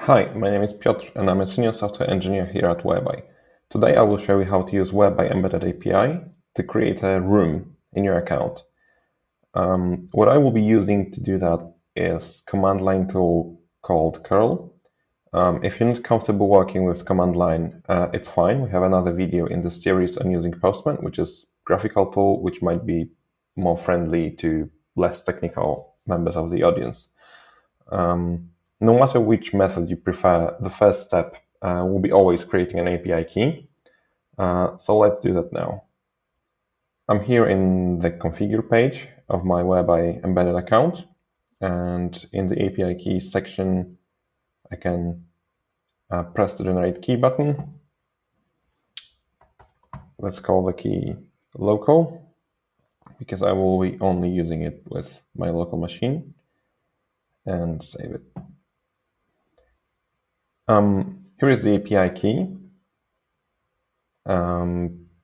Hi, my name is Piotr and I'm a senior software engineer here at Whereby. Today I will show you how to use Whereby Embedded API to create a room in your account. What I will be using to do that is command line tool called curl. If you're not comfortable working with command line, it's fine. We have another video in this series on using Postman, which is graphical tool, which might be more friendly to less technical members of the audience. No matter which method you prefer, the first step will be always creating an API key. So let's do that now. I'm here in the configure page of my Whereby embedded account, and in the API key section, I can press the generate key button. Let's call the key local, because I will be only using it with my local machine, and save it. Here is the API key.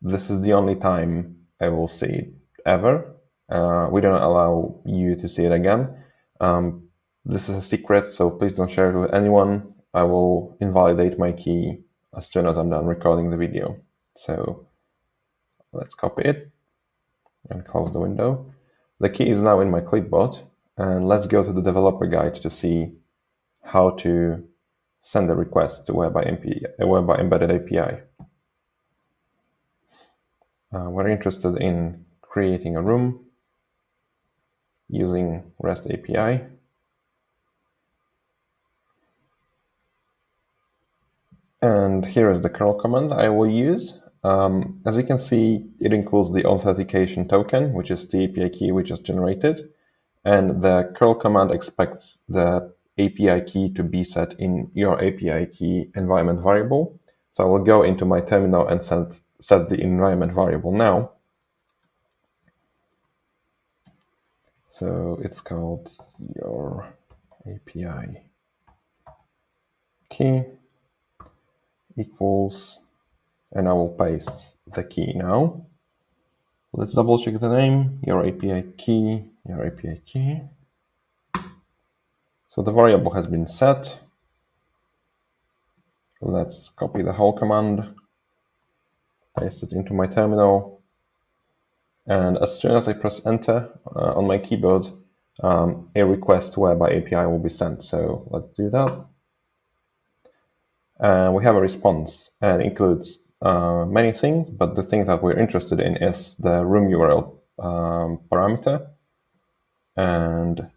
This is the only time I will see it ever. We don't allow you to see it again. This is a secret, so please don't share it with anyone. I will invalidate my key as soon as I'm done recording the video. So let's copy it and close the window. The key is now in my clipboard, and let's go to the developer guide to see how to send a request to Whereby Embedded API. We're interested in creating a room using REST API. And here is the curl command I will use. As you can see, it includes the authentication token, which is the API key we just generated. And the curl command expects the API key to be set in your API key environment variable. So I will go into my terminal and set the environment variable now. So it's called your API key equals, and I will paste the key now. Let's double check the name, your API key, your API key. So the variable has been set. Let's copy the whole command, paste it into my terminal. And as soon as I press enter on my keyboard, a request to Whereby API will be sent. So let's do that. And we have a response, and it includes many things, but the thing that we're interested in is the room URL parameter. And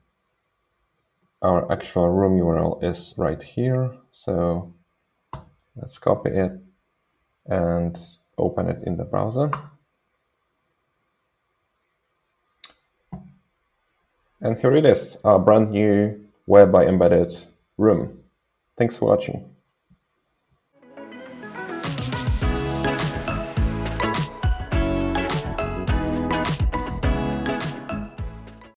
our actual room URL is right here. So let's copy it and open it in the browser. And here it is, our brand new Whereby embedded room. Thanks for watching.